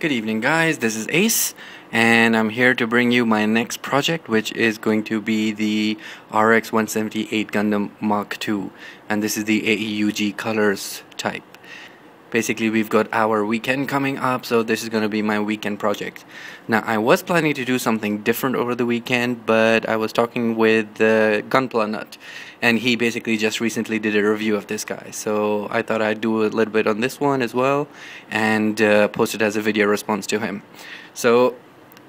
Good evening, guys. This is Ace, and I'm here to bring you my next project, which is going to be the RX-178 Gundam MKII, and this is the A.E.U.G Colors type. Basically, we've got our weekend coming up, so this is going to be my weekend project. Now, I was planning to do something different over the weekend, but I was talking with Gunpla Nut, and he basically just recently did a review of this guy. So I thought I'd do a little bit on this one as well, and post it as a video response to him. So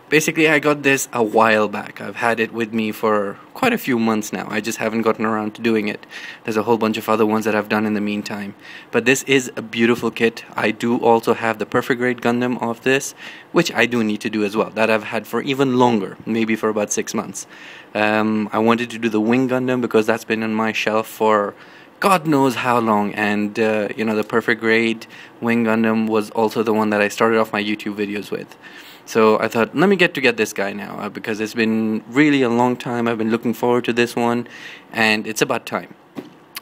basically, I got this a while back. I've had it with me for quite a few months now. I just haven't gotten around to doing it. There's a whole bunch of other ones that I've done in the meantime. But this is a beautiful kit. I do also have the perfect grade Gundam of this, which I do need to do as well. That I've had for even longer, maybe for about 6 months. I wanted to do the Wing Gundam because that's been on my shelf for God knows how long, and the perfect grade Wing Gundam was also the one that I started off my YouTube videos with. So I thought, let me get this guy now, because it's been really a long time. I've been looking forward to this one, and it's about time.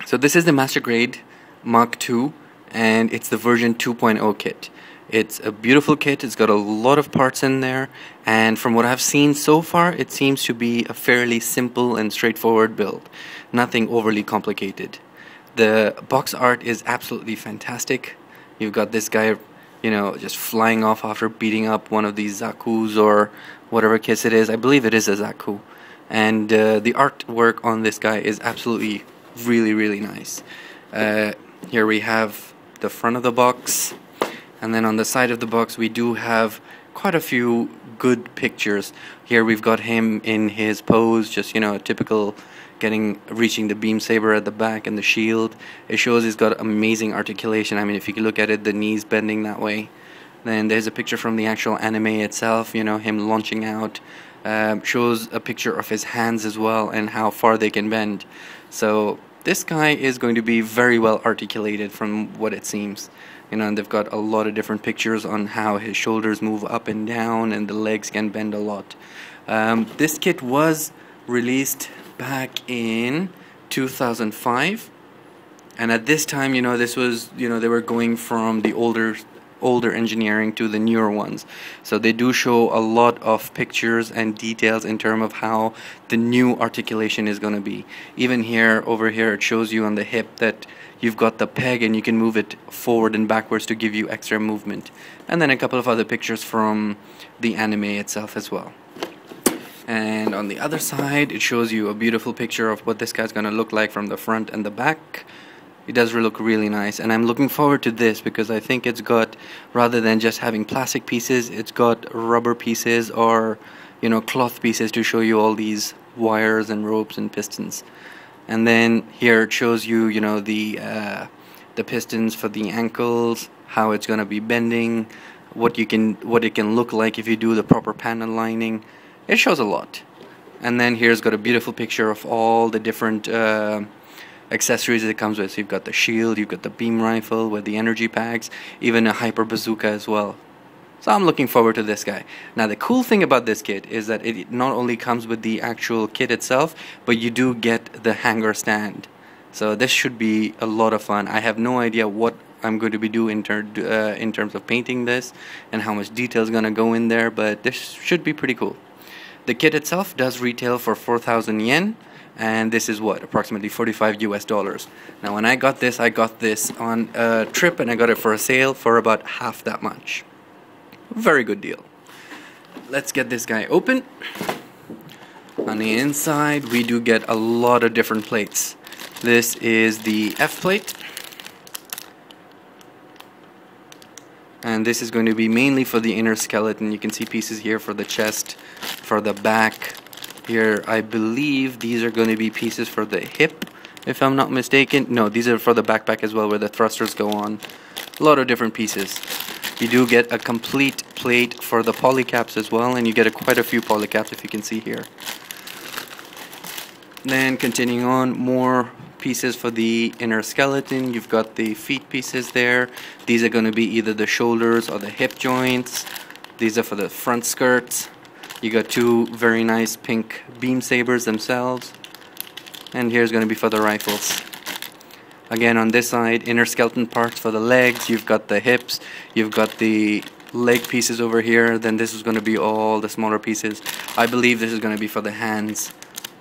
So this is the Master Grade MKII, and it's the version 2.0 kit. It's a beautiful kit. It's got a lot of parts in there, and from what I've seen so far, it seems to be a fairly simple and straightforward build. Nothing overly complicated. The box art is absolutely fantastic. You've got this guy, just flying off after beating up one of these Zaku's or whatever kits it is. I believe it is a Zaku. And the artwork on this guy is absolutely really nice. Here we have the front of the box, and then on the side of the box we do have quite a few good pictures. Here we've got him in his pose, just a typical reaching the beam saber at the back and the shield. It shows he's got amazing articulation. I mean, if you can look at it, the knees bending that way. Then there's a picture from the actual anime itself, him launching out. Shows a picture of his hands as well and how far they can bend. So this guy is going to be very well articulated from what it seems. And they've got a lot of different pictures on how his shoulders move up and down and the legs can bend a lot. This kit was released back in 2005, and at this time, this was, they were going from the older engineering to the newer ones. So they do show a lot of pictures and details in terms of how the new articulation is going to be. Even over here, it shows you on the hip that you've got the peg and you can move it forward and backwards to give you extra movement. And then a couple of other pictures from the anime itself as well. And on the other side, it shows you a beautiful picture of what this guy's going to look like from the front and the back. It does look really nice, and I'm looking forward to this because I think it's got, rather than just having plastic pieces, it's got rubber pieces or cloth pieces to show you all these wires and ropes and pistons. And then here it shows you the pistons for the ankles, how it's going to be bending, what it can look like if you do the proper panel lining. It shows a lot. And then here's got a beautiful picture of all the different accessories that it comes with. So you've got the shield, you've got the beam rifle with the energy packs, even a hyper bazooka as well. So I'm looking forward to this guy. Now the cool thing about this kit is that it not only comes with the actual kit itself, but you do get the hanger stand. So this should be a lot of fun. I have no idea what I'm going to be doing in terms of painting this and how much detail is going to go in there, but this should be pretty cool. The kit itself does retail for 4,000 yen, and this is approximately $45 US. Now when I got this on a trip, and I got it for a sale for about half that much. Very good deal. Let's get this guy open. On the inside, we do get a lot of different plates. This is the F plate, and this is going to be mainly for the inner skeleton. You can see pieces here for the chest, for the back. Here, I believe these are going to be pieces for the hip, if I'm not mistaken. No, these are for the backpack as well, where the thrusters go on. A lot of different pieces. You do get a complete plate for the polycaps as well, and you get quite a few polycaps, if you can see here. Then continuing on, more pieces for the inner skeleton. You've got the feet pieces there. These are going to be either the shoulders or the hip joints. These are for the front skirts. You got two very nice pink beam sabers themselves, and here's going to be for the rifles. Again, on this side, inner skeleton parts for the legs. You've got the hips, you've got the leg pieces over here. Then this is going to be all the smaller pieces. I believe this is going to be for the hands.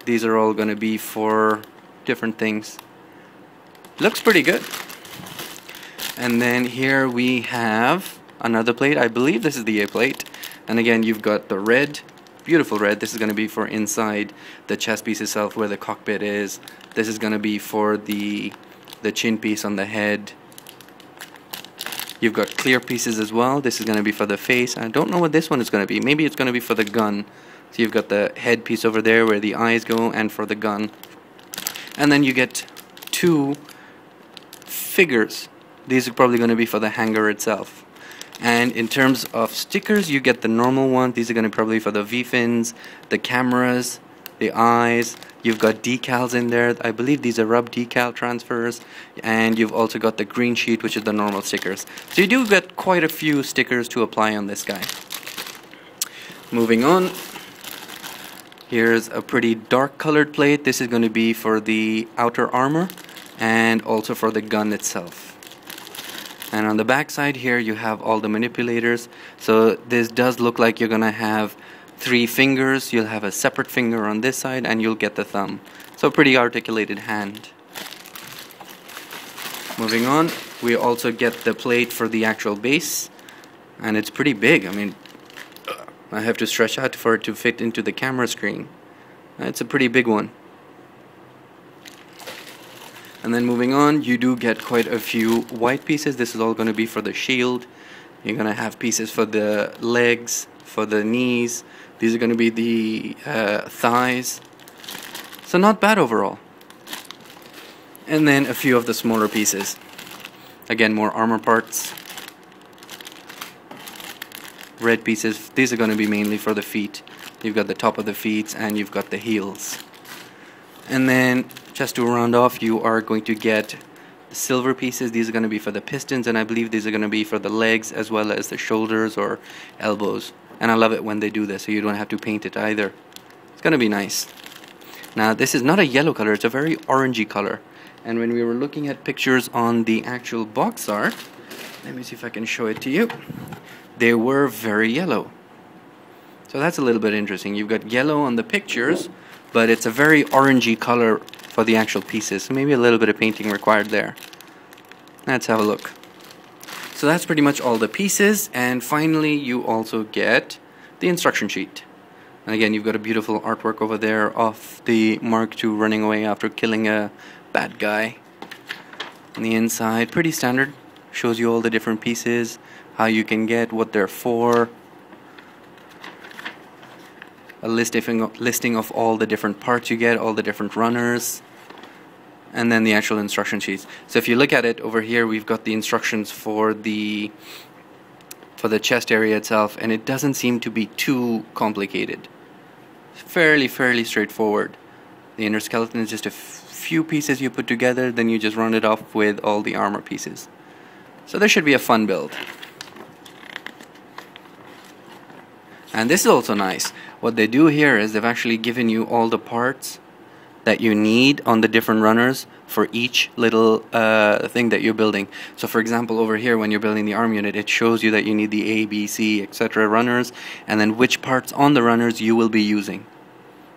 These are all going to be for different things. Looks pretty good. And then here we have another plate. I believe this is the A plate. And again, you've got the red, beautiful red. This is going to be for inside the chest piece itself where the cockpit is. This is going to be for the chin piece on the head. You've got clear pieces as well. This is going to be for the face. I don't know what this one is going to be. Maybe it's going to be for the gun. So you've got the head piece over there where the eyes go, and for the gun. And then you get two figures. These are probably going to be for the hanger itself. And in terms of stickers, you get the normal one. These are going to be probably for the V-fins, the cameras, the eyes. You've got decals in there. I believe these are rub decal transfers. And you've also got the green sheet, which is the normal stickers. So you do get quite a few stickers to apply on this guy. Moving on. Here's a pretty dark colored plate. This is going to be for the outer armor and also for the gun itself. And on the back side here you have all the manipulators. So this does look like you're going to have 3 fingers. You'll have a separate finger on this side and you'll get the thumb. So pretty articulated hand. Moving on, we also get the plate for the actual base. And it's pretty big. I mean, I have to stretch out for it to fit into the camera screen. It's a pretty big one. And then moving on, you do get quite a few white pieces. This is all going to be for the shield. You're going to have pieces for the legs, for the knees. These are going to be the thighs. So not bad overall. And then a few of the smaller pieces. Again, more armor parts. Red pieces. These are going to be mainly for the feet. You've got the top of the feet and you've got the heels. And then just to round off, you are going to get silver pieces. These are going to be for the pistons, and I believe these are going to be for the legs as well as the shoulders or elbows. And I love it when they do this, so you don't have to paint it either. It's going to be nice. Now this is not a yellow color, it's a very orangey color. And when we were looking at pictures on the actual box art, let me see if I can show it to you. They were very yellow. So that's a little bit interesting. You've got yellow on the pictures, but it's a very orangey color for the actual pieces. So maybe a little bit of painting required there. Let's have a look. So that's pretty much all the pieces. And finally, you also get the instruction sheet. And again, you've got a beautiful artwork over there of the Mark II running away after killing a bad guy. On the inside, pretty standard. Shows you all the different pieces, how you can get, what they're for. A listing of all the different parts you get, all the different runners, and then the actual instruction sheets. So if you look at it over here, we've got the instructions for the chest area itself, and it doesn't seem to be too complicated. It's fairly straightforward. The inner skeleton is just a few pieces you put together, then you just round it off with all the armor pieces. So this should be a fun build. And this is also nice. What they do here is they've actually given you all the parts that you need on the different runners for each little thing that you're building. So for example, over here when you're building the arm unit, it shows you that you need the A, B, C, etc. runners, and then which parts on the runners you will be using.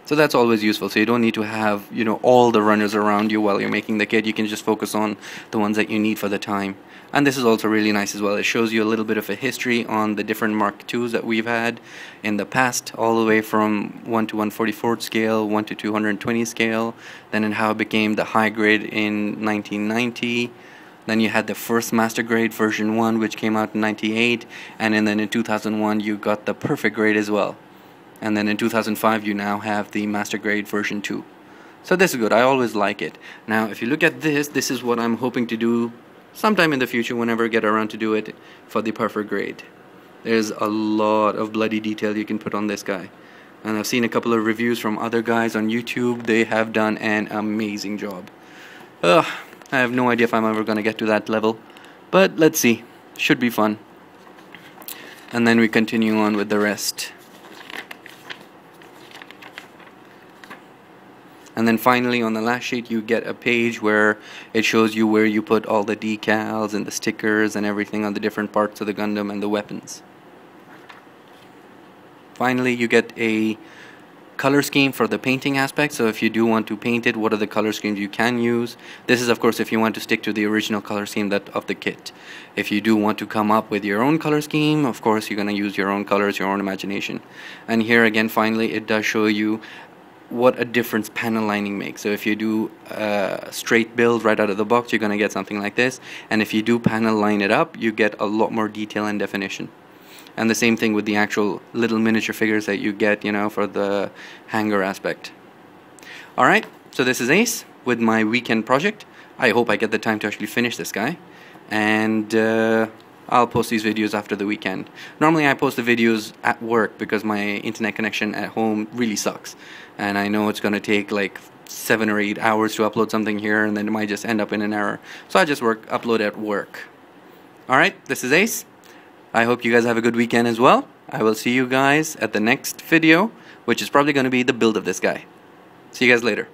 So that's always useful. So you don't need to have, you know, all the runners around you while you're making the kit. You can just focus on the ones that you need for the time. And this is also really nice as well. It shows you a little bit of a history on the different Mark IIs that we've had in the past, all the way from 1 to 1/44 scale, 1 to 220 scale, then in how it became the high grade in 1990. Then you had the first master grade version 1, which came out in 98, and then in 2001 you got the perfect grade as well. And then in 2005 you now have the master grade version 2. So this is good. I always like it. Now if you look at this, this is what I'm hoping to do sometime in the future whenever I get around to do it for the perfect grade. There's a lot of bloody detail you can put on this guy. And I've seen a couple of reviews from other guys on YouTube. They have done an amazing job. I have no idea if I'm ever going to get to that level. But let's see. Should be fun. And then we continue on with the rest. And then finally on the last sheet you get a page where it shows you where you put all the decals and the stickers and everything on the different parts of the Gundam and the weapons. finally you get a color scheme for the painting aspect. So if you do want to paint it, what are the color schemes you can use? This is of course if you want to stick to the original color scheme of the kit. If you do want to come up with your own color scheme, of course you're going to use your own colors, your own imagination. And here again finally it does show you what a difference panel lining makes. So if you do a straight build right out of the box, you're going to get something like this, and if you do panel line it up, you get a lot more detail and definition. And the same thing with the actual little miniature figures that you get, for the hanger aspect. Alright, so this is Ace with my weekend project. I hope I get the time to actually finish this guy, and I'll post these videos after the weekend. Normally I post the videos at work because my internet connection at home really sucks, and I know it's going to take like 7 or 8 hours to upload something here, and then it might just end up in an error. So I just upload at work. Alright, this is Ace. I hope you guys have a good weekend as well. I will see you guys at the next video, which is probably going to be the build of this guy. See you guys later.